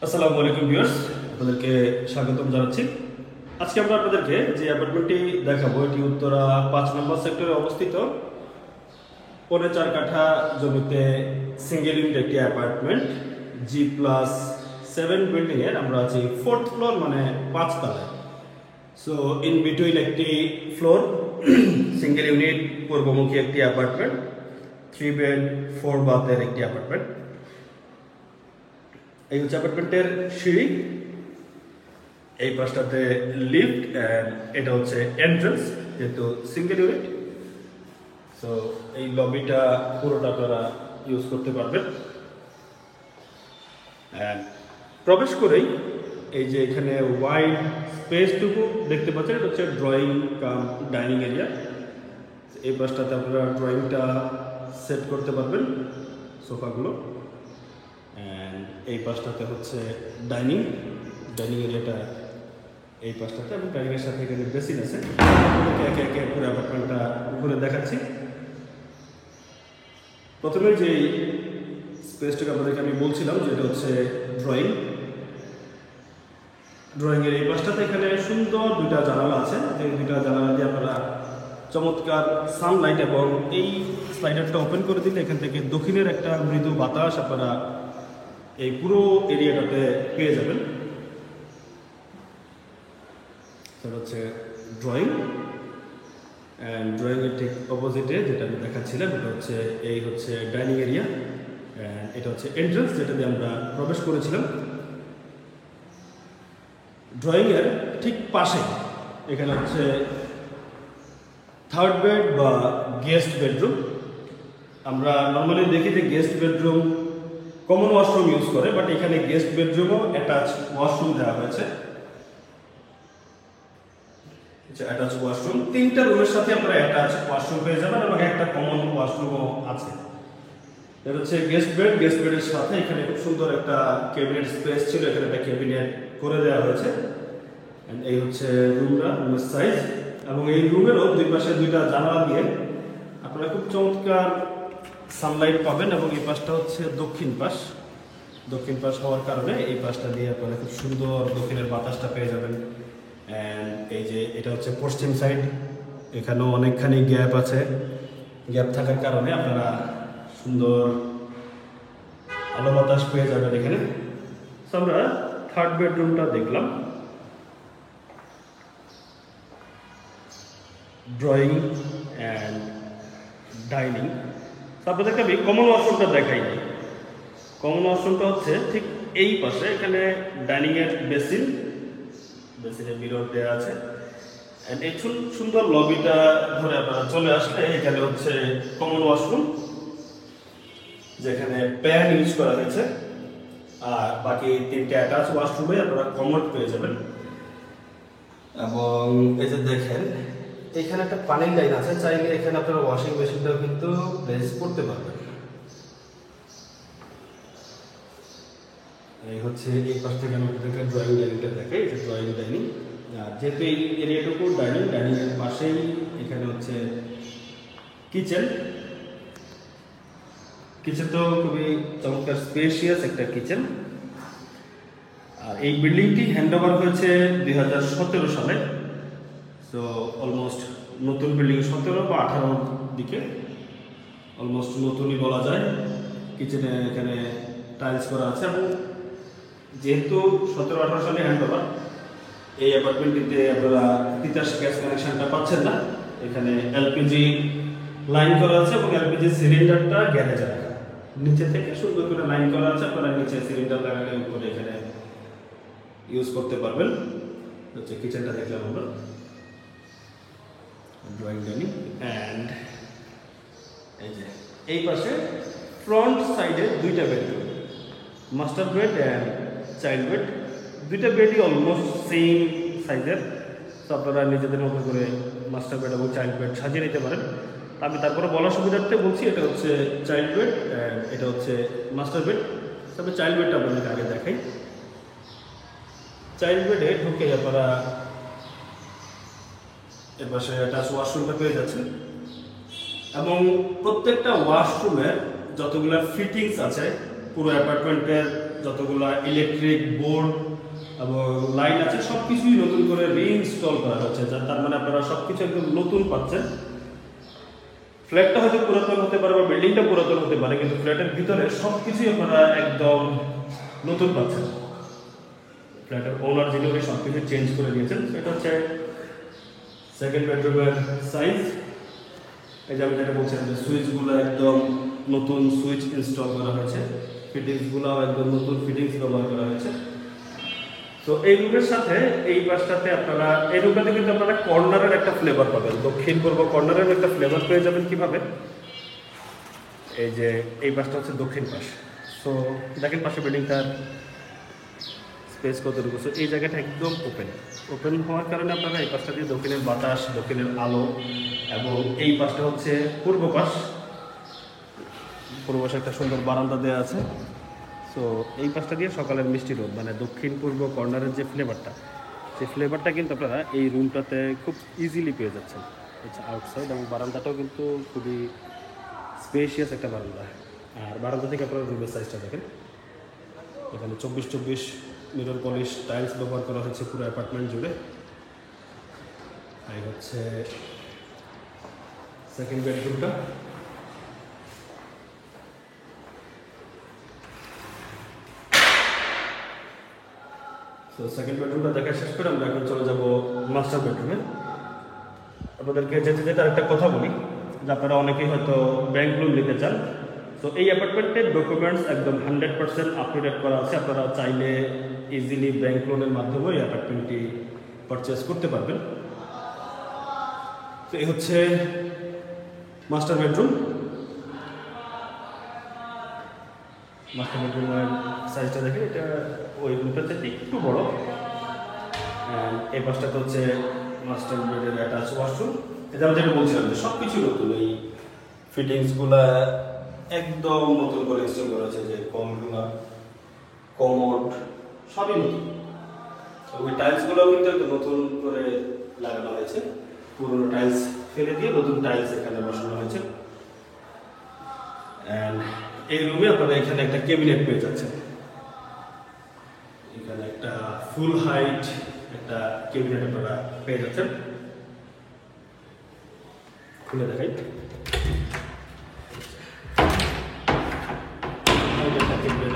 আসসালামু আলাইকুম ভিউয়ার্স, আপনাদেরকে স্বাগতম জানাচ্ছি। আজকে আমরা আপনাদেরকে যে অ্যাপার্টমেন্টটি দেখাবো এটি উত্তরা 5 নম্বর সেক্টরে অবস্থিত 4.5 কাঠা জমিতে সিঙ্গেল ইউনিট একটি অ্যাপার্টমেন্ট G+7 বিল্ডিং এর আমরা আছি 4th ফ্লোর, মানে 5 তলায়। সো ইন বিটুইন একটি ফ্লোর সিঙ্গেল ইউনিট পূর্বমুখী একটি অ্যাপার্টমেন্ট, 3 বেড 4 বাথের একটি অ্যাপার্টমেন্ট। এই হচ্ছে অ্যাপার্টমেন্টের সিঁড়ি, এই পাশটাতে লিফট, এন্ড এটা হচ্ছে এন্ট্রান্স, যেহেতু সিঙ্গেল ইউনিট। সো এই লবিটা পুরোটা আপনারা ইউজ করতে পারবেন। এন্ড প্রবেশ করেই এই যে এখানে ওয়াইড স্পেসটুকু দেখতে পাচ্ছেন, এটা হচ্ছে ড্রয়িং কাম ডাইনিং এরিয়া। এই পাশটাতে আপনারা ড্রয়িংটা সেট করতে পারবেন, সোফাগুলো। অ্যান্ড এই পাশটাতে হচ্ছে ডাইনিং এরিয়াটা এই পাশটাতে, এবং ডাইনিংয়ের সাথে এখানে বেসিন আছে। একে একে পুরো অ্যাপার্টমেন্টটা ঘুরে দেখাচ্ছি। প্রথমে যে স্পেসটাকে আপনাদেরকে আমি বলছিলাম যে এটা হচ্ছে ড্রয়িংয়ের এই পাশটাতে এখানে সুন্দর দুইটা জানালা আছে। এই দুইটা জানালা দিয়ে আপনারা চমৎকার সানলাইট, এবং এই স্লাইডারটা ওপেন করে দিলে এখান থেকে দক্ষিণের একটা মৃদু বাতাস আপনারা এই পুরো এরিয়াটাতে পেয়ে যাবেন। সেটা হচ্ছে ড্রয়িং, অ্যান্ড ড্রয়িংয়ের ঠিক অপোজিটে যেটা আমি দেখাচ্ছিলাম এটা হচ্ছে এই হচ্ছে ডাইনিং এরিয়া, অ্যান্ড এটা হচ্ছে এন্ট্রান্স যেটা দিয়ে আমরা প্রবেশ করেছিলাম। ড্রয়িংয়ের ঠিক পাশে এখানে হচ্ছে থার্ড বেড বা গেস্ট বেডরুম। আমরা নর্মালি দেখি যে guest bedroom common washroom use করে, বাট এখানে গেস্ট বেডরুমও অ্যাটাচ ওয়াশরুম দেওয়া হয়েছে। অ্যাটাচ ওয়াশরুম, 3টা রুমের সাথে আপনারা অ্যাটাচ ওয়াশরুম পেয়ে যাবেন, এবং একটা কমন ওয়াশরুমও আছে। এটা হচ্ছে গেস্ট বেডের সাথে এখানে খুব সুন্দর একটা ক্যাবিনেট স্পেস ছিল, এখানে একটা ক্যাবিনেট করে দেওয়া হয়েছে। এই হচ্ছে রুমের সাইজ, এবং এই রুমেরও দুই পাশে দুইটা জানালা দিয়ে আপনারা খুব চমৎকার সানলাইট পাবেন। এবং এই পাশটা হচ্ছে দক্ষিণ পাশ হওয়ার কারণে এই পাশটা দিয়ে আপনারা খুব সুন্দর দক্ষিণের বাতাসটা পেয়ে যাবেন। অ্যান্ড এই যে এটা হচ্ছে পশ্চিম সাইড, এখানেও অনেকখানি গ্যাপ আছে। গ্যাপ থাকার কারণে আপনারা সুন্দর আলো বাতাস পেয়ে যাবেন এখানে। তো আমরা থার্ড বেডরুমটা দেখলাম। Drawing and dining. আপনাদেরকে আমি কমন ওয়াশরুমটা দেখাই নাই। কমন ওয়াশরুমটা হচ্ছে ঠিক এই পাশে, এখানে ডাইনিংয়ের বেসিনের মিরর দেওয়া আছে। এই সুন্দর লবিটা ধরে আপনারা চলে আসলে এখানে হচ্ছে কমন ওয়াশরুম, যেখানে প্যান ইউজ করা হয়েছে। আর বাকি 3টে অ্যাটাচ ওয়াশরুমে আপনারা কমোড পেয়ে যাবেন। এবং এই যে দেখেন এখানে একটা পানির লাইন আছে, চাইলে এখানে আপনারা ওয়াশিং মেশিনটাও কিন্তু প্লেস করতে পারবেন। এই হচ্ছে এই পাশ থেকে আমি আপনাদেরকে ড্রয়িং ডাইনিংটা দেখাই। এটা ড্রয়িং ডাইনিং, আর যেহেতু এই এরিয়াটুকু ডাইনিংয়ের পাশেই এখানে হচ্ছে কিচেন তো খুবই চমৎকার স্পেশিয়াস একটা কিচেন। আর এই বিল্ডিংটি হ্যান্ড ওভার হয়েছে 2017 সালে। সো অলমোস্ট নতুন বিল্ডিং, 17 বা 18 দিকে অলমোস্ট নতুনই বলা যায়। কিচেনে এখানে টাইলস করা আছে, এবং যেহেতু 17-18 সালে হ্যান্ড ওভার, এই অ্যাপার্টমেন্টটিতে আপনারা তিতাস গ্যাস কানেকশনটা পাচ্ছেন না। এখানে এলপিজি লাইন করা আছে, এবং এলপিজি সিলিন্ডারটা গ্যারেজে রাখা, নিচে থেকে সুন্দর করে লাইন করা আছে। আপনারা নিচে সিলিন্ডার লাগালে উপরে এখানে ইউজ করতে পারবেন। হচ্ছে কিচেনটা দেখলাম আমরা, ড্রয়িং ডাইনিং। অ্যান্ড এই যে এই পাশে ফ্রন্ট সাইডে 2টা bedroom, master bed and child bed. 2টা বেডই অলমোস্ট সেম সাইজের। তো আপনারা নিজেদের মতো করে মাস্টার বেড এবং চাইল্ড বেড সাজিয়ে নিতে পারেন। আমি তারপরে বলার সুবিধার্থে বলছি, এটা হচ্ছে চাইল্ড বেড অ্যান্ড এটা হচ্ছে মাস্টার বেড। তবে চাইল্ড বেডটা আপনাদেরকে আগে দেখাই। চাইল্ড বেডে ঢুকে আপনারা এর পাশে অ্যাটাচ ওয়াশরুমটা পেয়ে যাচ্ছেন, এবং প্রত্যেকটা ওয়াশরুমের যতগুলো ফিটিংস আছে পুরো অ্যাপার্টমেন্টের যতগুলো ইলেকট্রিক বোর্ড এবং লাইন আছে সব কিছুই নতুন করে রিইনস্টল করা হচ্ছে, তার মানে আপনারা সব কিছু একদম নতুন পাচ্ছেন। ফ্ল্যাটটা হয়তো পুরাতন হতে পারে বা বিল্ডিংটা পুরাতন হতে পারে, কিন্তু ফ্ল্যাটের ভিতরে সব কিছুই আপনারা একদম নতুন পাচ্ছেন। ফ্ল্যাটের ওনার যিনি উনি সব কিছু চেঞ্জ করে দিয়েছেন। এটা হচ্ছে সেকেন্ড বেডরুমের সাইজ। এই যে আমি যেটা বলছিলাম যে সুইচগুলো একদম নতুন সুইচ ইনস্টল করা হয়েছে, ফিটিংসগুলো একদম নতুন ফিটিংস ব্যবহার করা হয়েছে। তো এই রুমের সাথে এই পাশটাতে আপনারা, এই রুমটাতে কিন্তু আপনারা কর্নারের একটা ফ্লেভার পাবেন, দক্ষিণ পূর্ব কর্নারের একটা ফ্লেভার পেয়ে যাবেন। কিভাবে? এই যে এই পাশটা হচ্ছে দক্ষিণ পাশ। সো দেখেন পাশে বিল্ডিংটার স্পেস কতটুকু। সো এই জায়গাটা একদম ওপেন হওয়ার কারণে আপনারা এই পাশটা দিয়ে দক্ষিণের বাতাস, দক্ষিণের আলো, এবং এই পাশটা হচ্ছে পূর্ব পাশে একটা সুন্দর বারান্দা দেওয়া আছে। সো এই পাশটা দিয়ে সকালের মিষ্টি রোদ, মানে দক্ষিণ পূর্ব কর্নারের যে ফ্লেভারটা, সেই ফ্লেভারটা কিন্তু আপনারা এই রুমটাতে খুব ইজিলি পেয়ে যাচ্ছেন। হচ্ছে আউটসাইড, এবং বারান্দাটাও কিন্তু খুবই স্পেশিয়াস একটা বারান্দা। আর বারান্দা থেকে আপনারা রুমের সাইজটা দেখেন, এখানে 24x24 মিরর পলিশ টাইলস ব্যবহার করা হয়েছে পুরো অ্যাপার্টমেন্ট জুড়ে। এই হচ্ছে সেকেন্ড বেডরুমটা। তো সেকেন্ড বেডরুমটা দেখা শেষ করে আমরা এখন চলে যাব মাস্টার বেডরুমে। আপনাদেরকে যেটা একটা কথা বলি, যে আপনারা অনেকেই হয়তো ব্যাংক লোন নিতে চান। তো এই অ্যাপার্টমেন্টের ডকুমেন্টস একদম 100% আপ টু ডেট করা আছে। আপনারা চাইলে ইজিলি ব্যাংক লোনের মাধ্যমে এই অ্যাপার্টমেন্টটি পারচেস করতে পারবেন। তো এই হচ্ছে মাস্টার বেডরুম। মাস্টার বেডরুমের সাইজটা দেখে এটা ওই রুমটার থেকে একটু বড়। এই পাশটাতে হচ্ছে মাস্টার বেডের অ্যাটাচ ওয়াশরুম। এটা আমি যেটা বলছিলাম যে সব কিছু নতুন, এই ফিটিংসগুলো একদম নতুন করে ইনস্টল করা হয়েছে, যে কলগুলো, কমোড সবই নতুন। ওই টাইলসগুলোও কিন্তু একটু নতুন করে লাগানো হয়েছে, পুরোনো টাইলস ফেলে দিয়ে নতুন টাইলস এখানে বসানো হয়েছে। অ্যান্ড এই রুমে আপনারা এখানে একটা ক্যাবিনেট পেয়ে যাচ্ছেন। এখানে একটা ফুল হাইট একটা ক্যাবিনেট আপনারা পেয়ে যাচ্ছেন। খুলে দেখাই,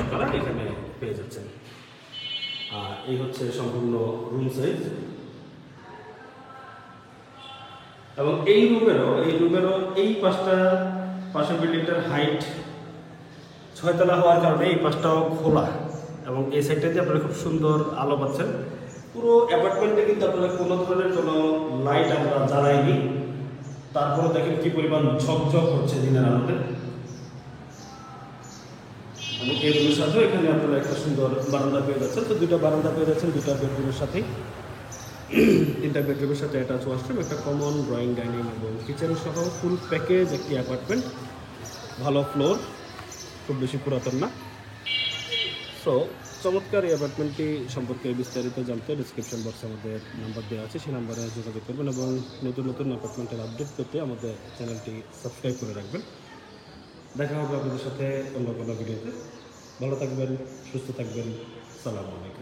আপনারা এখানে পেয়ে যাচ্ছেন। আর এই হচ্ছে সম্পূর্ণ রুম সাইজ। এবং এই রুমেরও এই পাশের বিল্ডিংটার হাইট 6 তলা হওয়ার কারণে এই পাশটাও খোলা, এবং এই সাইডটাতে আপনারা খুব সুন্দর আলো পাচ্ছেন। পুরো অ্যাপার্টমেন্টে কিন্তু আপনারা কোনো ধরনের কোনো লাইট আমরা জ্বালাইনি, তারপরে দেখেন কি পরিমাণ ঝকঝক হচ্ছে দিনের আলোতে। এবং এই রুমের সাথেও এখানে আপনারা একটা সুন্দর বারান্দা পেয়ে যাচ্ছেন। তো দুটো বারান্দা পেয়ে যাচ্ছেন দুটা বেডরুমের সাথেই। 3টা বেডরুমের সাথে অ্যাটাচ ওয়াশরুম, একটা কমন ড্রয়িং ডাইনিং এবং কিচেন সহ ফুল প্যাকেজ একটি অ্যাপার্টমেন্ট। ভালো ফ্লোর, খুব বেশি পুরাতন না। সো চমৎকার এই অ্যাপার্টমেন্টটি সম্পর্কে বিস্তারিত জানতে ডিসক্রিপশন বক্সে আমাদের নাম্বার দেওয়া আছে, সেই নাম্বারে যোগাযোগ করবেন এবং নতুন অ্যাপার্টমেন্টের আপডেট পেতে আমাদের চ্যানেলটি সাবস্ক্রাইব করে রাখবেন। দেখা হবে আপনাদের সাথে অন্য কোনো ভিডিওতে। ভালো থাকবেন, সুস্থ থাকবেন। সালামু আলাইকুম।